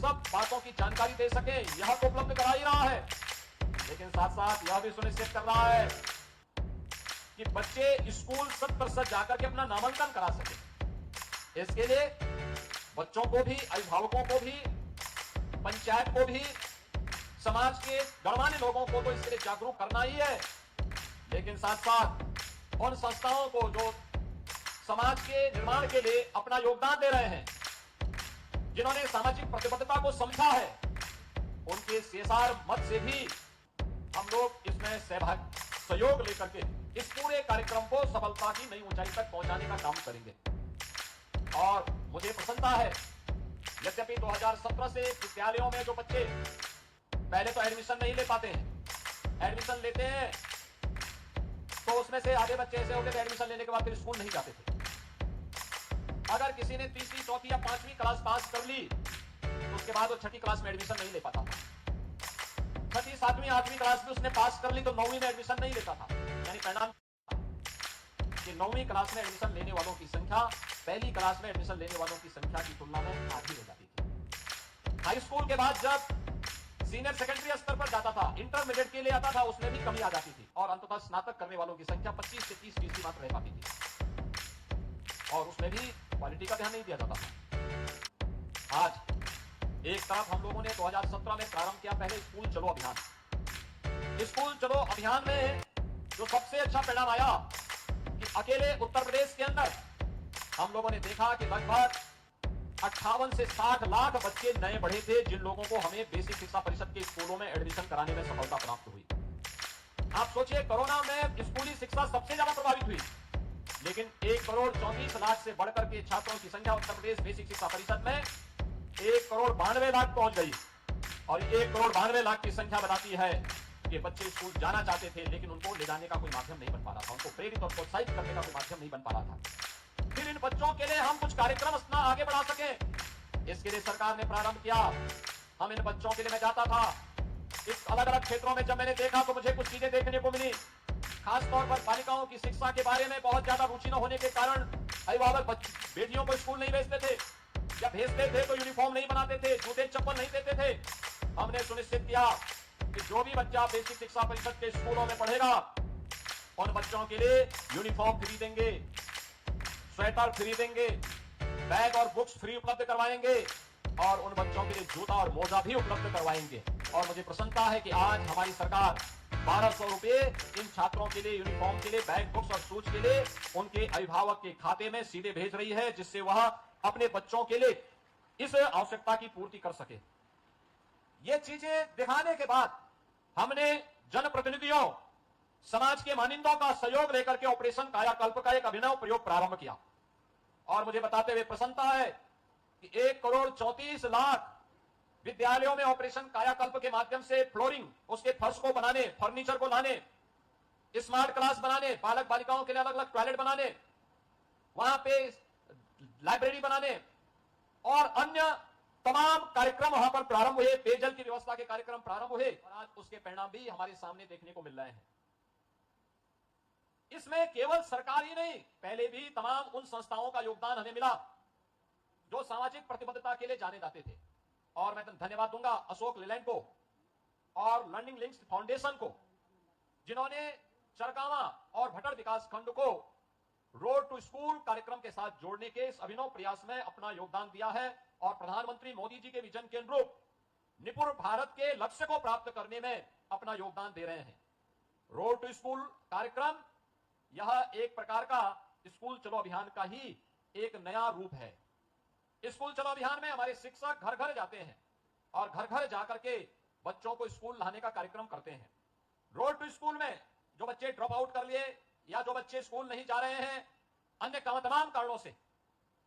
सब बातों की जानकारी दे सके यह तो उपलब्ध करा ही रहा है, लेकिन साथ साथ यह भी सुनिश्चित कर रहा है कि बच्चे स्कूल 100% जाकर के अपना नामांकन करा सके। इसके लिए बच्चों को भी, अभिभावकों को भी, पंचायत को भी, समाज के गणमान्य लोगों को तो इसके लिए जागरूक करना ही है, लेकिन साथ साथ उन संस्थाओं को जो समाज के निर्माण के लिए अपना योगदान दे रहे हैं, जिन्होंने सामाजिक प्रतिबद्धता को समझा है, उनके सीएसआर मत से भी हम लोग इसमें सहयोग लेकर के इस पूरे कार्यक्रम को सफलता की नई ऊंचाई तक पहुंचाने का काम करेंगे। और मुझे प्रसन्नता है, यद्यपि 2017 से विद्यालयों में जो बच्चे पहले तो एडमिशन नहीं ले पाते हैं, एडमिशन लेते हैं तो उसमें से आधे बच्चे ऐसे होते थे एडमिशन लेने के बाद फिर स्कूल नहीं जाते थे। अगर किसी ने तीसरी, चौथी या 5वीं क्लास पास कर ली तो उसके बाद वो 6ठी क्लास में एडमिशन नहीं ले पाता था। 6ठी, 7वीं, 8वीं क्लास में उसने पास कर ली तो 9वीं में एडमिशन नहीं लेता था। यानी परिणाम कि 9वीं क्लास में एडमिशन लेने वालों की संख्या पहली क्लास में एडमिशन लेने वालों की संख्या की तुलना में आधी हो जाती थी। हाई स्कूल के बाद जब सीनियर सेकेंडरी स्तर पर जाता था, इंटरमीडिएट के लिए आता था, उसमें भी कमी आ जाती थी और अंततः स्नातक करने वालों की संख्या 25 से 30% मात्र रह पाती थी और उसमें भी क्वालिटी का ध्यान नहीं दिया जाता था। आज एक तरफ हम लोगों ने 2017 में प्रारंभ किया पहले स्कूल चलो अभियान। स्कूल चलो अभियान में जो सबसे अच्छा परिणाम आया कि अकेले उत्तर प्रदेश के अंदर हम लोगों ने देखा कि लगभग 58 से 60 लाख बच्चे नए बढ़े थे, जिन लोगों को हमें बेसिक शिक्षा परिषद के स्कूलों में एडमिशन कराने में सफलता प्राप्त हुई। आप सोचिए, कोरोना में स्कूली शिक्षा सबसे ज्यादा प्रभावित हुई, लेकिन 1,34,00,000 से बढ़कर के छात्रों की संख्या उत्तर प्रदेश बेसिक शिक्षा परिषद में 1,92,00,000 पहुंच गई और 1,92,00,000 की संख्या बताती है कि बच्चे स्कूल जाना चाहते थे, लेकिन उनको ले जाने का कोई माध्यम नहीं बन पा रहा था, उनको प्रेरित और प्रोत्साहित करने का कोई माध्यम नहीं बन पा रहा था। फिर इन बच्चों के लिए हम कुछ कार्यक्रम अपना आगे बढ़ा सके, इसके लिए सरकार ने प्रारंभ किया। हम इन बच्चों के लिए, मैं जाता था इस अलग अलग क्षेत्रों में, जब मैंने देखा तो मुझे कुछ चीजें देखने को मिली। खासतौर पर बालिकाओं की शिक्षा के बारे में बहुत ज्यादा रुचि न होने के कारण अभिभावक बेटियों को स्कूल नहीं भेजते थे, या भेजते थे तो यूनिफॉर्म नहीं बनाते थे, जूते चप्पल नहीं देते थे। हमने सुनिश्चित किया कि जो भी बच्चा बेसिक शिक्षा परिषद के स्कूलों में पढ़ेगा उन बच्चों के लिए यूनिफॉर्म फ्री देंगे, स्वेटर फ्री देंगे, बैग और बुक्स फ्री उपलब्ध करवाएंगे और उन बच्चों के लिए जूता और मोजा भी उपलब्ध करवाएंगे। और मुझे प्रसन्नता है कि आज हमारी सरकार 1200 रुपए इन छात्रों के लिए, यूनिफॉर्म के लिए, बैग, बुक्स और शूज के लिए उनके अभिभावक के खाते में सीधे भेज रही है, जिससे वह अपने बच्चों के लिए इस आवश्यकता की पूर्ति कर सके। ये चीजें दिखाने के बाद हमने जनप्रतिनिधियों, समाज के मानिंदों का सहयोग लेकर के ऑपरेशन कायाकल्प का एक अभिनव प्रयोग प्रारंभ किया और मुझे बताते हुए प्रसन्नता है कि 1,34,00,000 विद्यालयों में ऑपरेशन कायाकल्प के माध्यम से फ्लोरिंग, उसके फर्श को बनाने, फर्नीचर को लाने, स्मार्ट क्लास बनाने, बालक बालिकाओं के लिए अलग अलग टॉयलेट बनाने, वहां पे लाइब्रेरी बनाने और अन्य तमाम कार्यक्रम वहां पर प्रारंभ हुए। पेयजल की व्यवस्था के कार्यक्रम प्रारंभ हुए और आज उसके परिणाम भी हमारे सामने देखने को मिल रहे हैं। इसमें केवल सरकार ही नहीं, पहले भी तमाम उन संस्थाओं का योगदान हमें मिला जो सामाजिक प्रतिबद्धता के लिए जाने जाते थे। और मैं धन्यवाद दूंगा अशोक लेलैंड को और लर्निंग लिंक्स फाउंडेशन को, जिन्होंने चरकावा और भटर विकास खंड को रोड टू स्कूल कार्यक्रम के साथ जोड़ने के इस अभिनव प्रयास में अपना योगदान दिया है और प्रधानमंत्री मोदी जी के विजन के अनुरूप निपुण भारत के लक्ष्य को प्राप्त करने में अपना योगदान दे रहे हैं। रोड टू स्कूल कार्यक्रम यह एक प्रकार का स्कूल चलो अभियान का ही एक नया रूप है। स्कूल चलो अभियान में हमारे शिक्षक घर घर जाते हैं और घर घर जाकर के बच्चों को स्कूल लाने का कार्यक्रम करते हैं। रोड टू स्कूल में जो बच्चे ड्रॉप आउट कर लिए या जो बच्चे स्कूल नहीं जा रहे हैं अन्य तमाम कारणों से,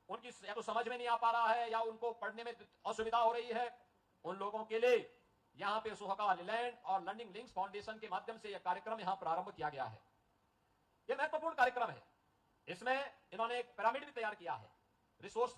उनकी या तो समझ में नहीं आ पा रहा है या उनको पढ़ने में असुविधा हो रही है, उन लोगों के लिए यहां पे सोहका लेलैंड और लर्निंग लिंक्स फाउंडेशन के माध्यम से यह कार्यक्रम यहां प्रारंभ किया गया है। यह महत्वपूर्ण कार्यक्रम है। इसमें इन्होंने एक पिरामिड भी तैयार किया है। रिसोर्स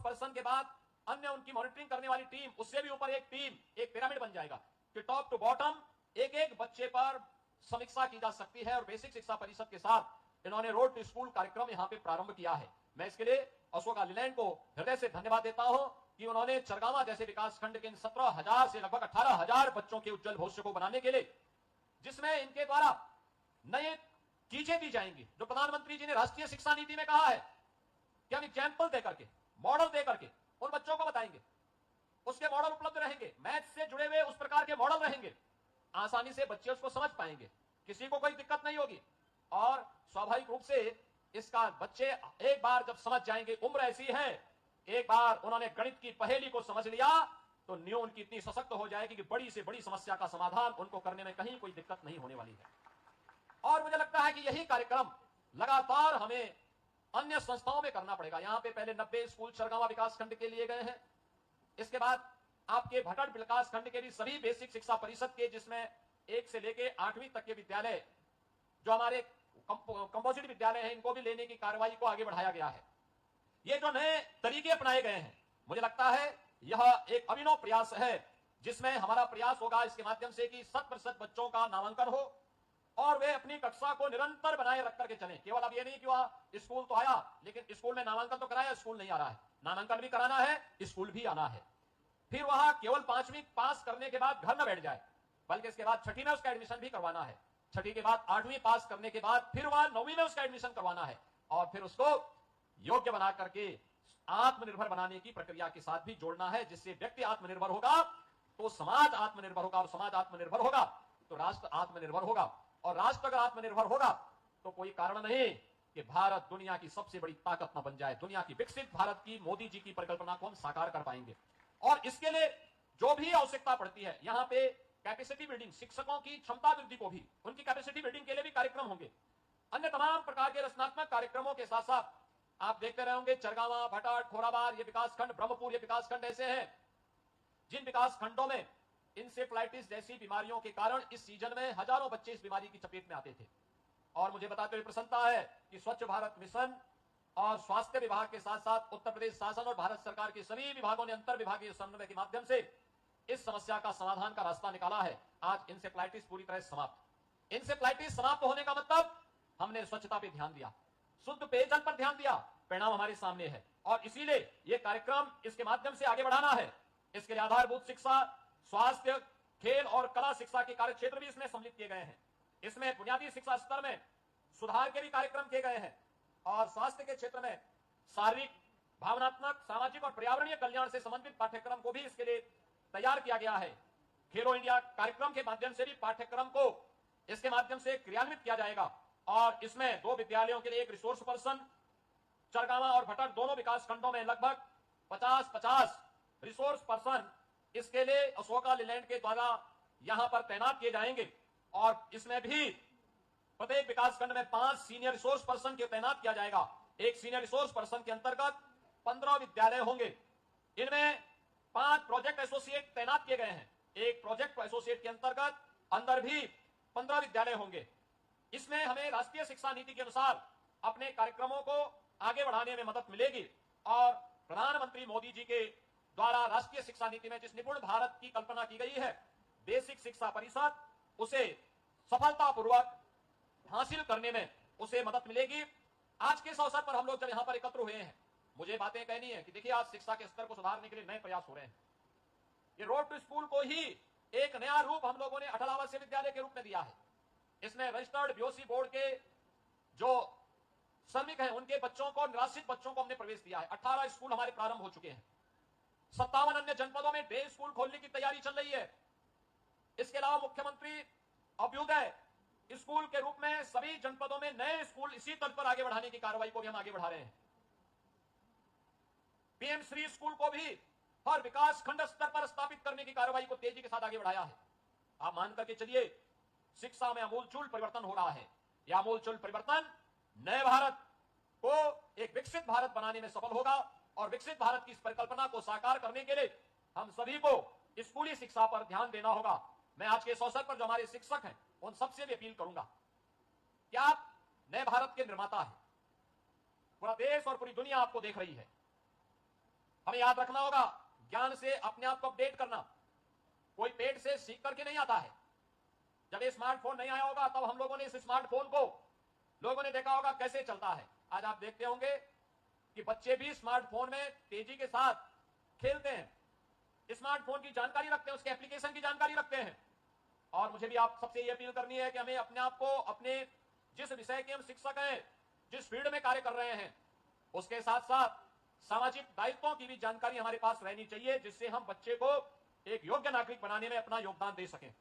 पर्सन के बाद अन्य उनकी मॉनिटरिंग करने वाली टीम, उससे भी ऊपर एक टीम, एक पिरामिड बन जाएगा कि टॉप टू बॉटम एक एक बच्चे पर समीक्षा की जा सकती है। और बेसिक शिक्षा परिषद के साथ इन्होंने रोड टू स्कूल कार्यक्रम यहां पे प्रारंभ किया है। मैं इसके लिए अशोक लेलैंड को हृदय से धन्यवाद देता हूं कि उन्होंने चरगावा जैसे विकासखंड के इन 17,000 से लगभग 18,000 बच्चों के उज्जवल भविष्य को बनाने के लिए, जिसमें इनके द्वारा नए चीजें दी जाएंगी, जो प्रधानमंत्री जी ने राष्ट्रीय शिक्षा नीति में कहा है कि हम एग्जाम्पल देकर के, मॉडल देकर के उन बच्चों को बताएंगे। उसके मॉडल उपलब्ध रहेंगे, मैथ से जुड़े हुए उस प्रकार के मॉडल रहेंगे, आसानी से बच्चे उसको समझ पाएंगे, किसी को कोई दिक्कत नहीं होगी। और स्वाभाविक रूप से इसका बच्चे एक बार जब समझ जाएंगे, उम्र ऐसी है, एक बार उन्होंने गणित की पहेली को समझ लिया तो नींव उनकी इतनी सशक्त हो जाएगी कि बड़ी से बड़ी समस्या का समाधान उनको करने में कहीं कोई दिक्कत नहीं होने वाली है। और मुझे लगता है कि यही कार्यक्रम लगातार हमें अन्य संस्थाओं में करना पड़ेगा। यहां पे पहले 90 स्कूल चरगावा विकासखंड के लिए गए हैं, इसके बाद आपके भटड़ विकासखंड के भी सभी बेसिक शिक्षा परिषद के, जिसमें 1 से लेके 8वीं तक के विद्यालय जो हमारे कंपोजिट विद्यालय हैं, इनको भी लेने की कार्रवाई को आगे बढ़ाया गया है। ये जो नए तरीके अपनाए गए हैं, मुझे लगता है यह एक अभिनव प्रयास है, जिसमें हमारा प्रयास होगा इसके माध्यम से कि 100% बच्चों का नामांकन हो और वे अपनी कक्षा को निरंतर बनाए रख करके चलें। केवल अब ये नहीं कि वह स्कूल तो आया लेकिन स्कूल में नामांकन तो कराया, स्कूल नहीं आ रहा है, नामांकन भी कराना है, स्कूल भी आना है। फिर वह केवल 5वीं पास करने के बाद घर न बैठ जाए, बल्कि इसके बाद 6ठी में उसका एडमिशन भी करवाना है, 6ठी के बाद 8वीं पास करने के बाद फिर वह 9वीं में उसका एडमिशन करवाना है, और फिर उसको योग्य बना करके आत्मनिर्भर बनाने की प्रक्रिया के साथ भी जोड़ना है, जिससे व्यक्ति आत्मनिर्भर होगा तो समाज आत्मनिर्भर होगा, और समाज आत्मनिर्भर होगा तो राष्ट्र आत्मनिर्भर होगा, और राष्ट्र अगर आत्मनिर्भर होगा तो कोई कारण नहीं कि भारत दुनिया की सबसे बड़ी ताकत न बन जाए। दुनिया की विकसित भारत की मोदी जी की परिकल्पना को हम साकार कर पाएंगे। और इसके लिए जो भी आवश्यकता पड़ती है, यहां पे कैपेसिटी बिल्डिंग, शिक्षकों की क्षमता वृद्धि को भी, उनकी कैपेसिटी बिल्डिंग के लिए भी कार्यक्रम होंगे। अन्य तमाम प्रकार के रचनात्मक कार्यक्रमों के साथ साथ आप देखते रहे होंगे चरगावा, भटाट, खोराबार ये विकासखंड, ब्रह्मपुर ये विकासखंड ऐसे हैं जिन विकासखंडों में इंसेफ्लाइटिस जैसी बीमारियों के कारण इस सीजन में हजारों बच्चे इस बीमारी की चपेट में आते थे। और मुझे बताते हुए प्रसन्नता है कि स्वच्छ भारत मिशन और स्वास्थ्य विभाग के साथ साथ उत्तर प्रदेश शासन और भारत सरकार के सभी विभागों ने अंतर विभागीय समन्वय के माध्यम से इस समस्या का समाधान का रास्ता निकाला है। आज इंसेफ्लाइटिस पूरी तरह समाप्त। इंसेफ्लाइटिस समाप्त होने का मतलब हमने स्वच्छता पे ध्यान दिया, शुद्ध पेयजल पर ध्यान दिया, परिणाम हमारे सामने है। और इसीलिए यह कार्यक्रम इसके माध्यम से आगे बढ़ाना है। इसके लिए आधारभूत शिक्षा, स्वास्थ्य, खेल और कला शिक्षा के कार्य क्षेत्र भी इसमें सम्मिलित किए गए हैं। इसमें बुनियादी शिक्षा स्तर में सुधार के भी कार्यक्रम किए गए हैं, और स्वास्थ्य के क्षेत्र में शारीरिक, भावनात्मक, सामाजिक और पर्यावरणीय कल्याण से संबंधित पाठ्यक्रम को भी इसके लिए तैयार किया गया है। खेलो इंडिया कार्यक्रम के माध्यम से भी पाठ्यक्रम को इसके माध्यम से क्रियान्वित किया जाएगा, और इसमें 2 विद्यालयों के लिए 1 रिसोर्स पर्सन, चरगावा और भटड़ दोनों विकास खंडों में लगभग 50-50 रिसोर्स पर्सन इसके लिए अशोका लीलैंड के द्वारा यहां पर तैनात किए जाएंगे। और इसमें भी प्रत्येक विकास खंड में 5 सीनियर रिसोर्स पर्सन के तैनात किया जाएगा। एक सीनियर रिसोर्स पर्सन के अंतर्गत 15 विद्यालय होंगे। इनमें 5 प्रोजेक्ट एसोसिएट तैनात किए गए हैं। एक प्रोजेक्ट एसोसिएट के अंतर्गत अंदर भी 15 विद्यालय होंगे। इसमें हमें राष्ट्रीय शिक्षा नीति के अनुसार अपने कार्यक्रमों को आगे बढ़ाने में मदद मिलेगी, और प्रधानमंत्री मोदी जी के द्वारा राष्ट्रीय शिक्षा नीति में जिस निपुण भारत की कल्पना की गई है, बेसिक शिक्षा परिषद, उसे सफलतापूर्वक हासिल करने में उसे मदद मिलेगी। आज के इस अवसर पर हम लोग जब यहां पर एकत्र हुए हैं, मुझे बातें कहनी है कि देखिए आज शिक्षा के स्तर को सुधारने के लिए नए प्रयास हो रहे हैं। ये रोड टू स्कूल को ही एक नया रूप हम लोगों ने 18 आवासीय विद्यालय के रूप में दिया है। इसमें रजिस्टर्ड बीओसी बोर्ड के जो श्रमिक हैं, उनके बच्चों को, निराश्रित बच्चों को हमने प्रवेश दिया है। 18 स्कूल हमारे प्रारंभ हो चुके हैं। 57 अन्य जनपदों में डे स्कूल खोलने की तैयारी चल रही है। इसके अलावा मुख्यमंत्री अभ्युदय स्कूल के रूप में सभी जनपदों में नए स्कूल इसी तर्ज पर आगे बढ़ाने की कार्रवाई को भी हम आगे बढ़ा रहे हैं। पीएम श्री स्कूल को भी हर विकास खंड स्तर पर स्थापित करने की कार्रवाई को तेजी के साथ आगे बढ़ाया है। आप मान करके चलिए, शिक्षा में आमूलचूल परिवर्तन हो रहा है। यह आमूलचूल परिवर्तन नए भारत को एक विकसित भारत बनाने में सफल होगा, और विकसित भारत की इस परिकल्पना को साकार करने के लिए हम सभी को स्कूली शिक्षा पर ध्यान देना होगा। मैं आज के इस अवसर पर जो हमारे शिक्षक हैं, उन सबसे भी अपील करूंगा कि आप नए भारत के निर्माता हैं। पूरा देश और पूरी दुनिया आपको देख रही है। हमें याद रखना होगा, ज्ञान से अपने आप को अपडेट करना कोई पेट से सीख करके नहीं आता है। जब ये स्मार्टफोन नहीं आया होगा, तब हम लोगों ने इस स्मार्टफोन को लोगों ने देखा होगा कैसे चलता है। आज आप देखते होंगे कि बच्चे भी स्मार्टफोन में तेजी के साथ खेलते हैं, स्मार्टफोन की जानकारी रखते हैं, उसके एप्लीकेशन की जानकारी रखते हैं। और मुझे भी आप सबसे ये अपील करनी है कि हमें अपने आप को अपने जिस विषय के हम शिक्षक हैं, जिस फील्ड में कार्य कर रहे हैं, उसके साथ साथ सामाजिक दायित्वों की भी जानकारी हमारे पास रहनी चाहिए, जिससे हम बच्चे को एक योग्य नागरिक बनाने में अपना योगदान दे सकें।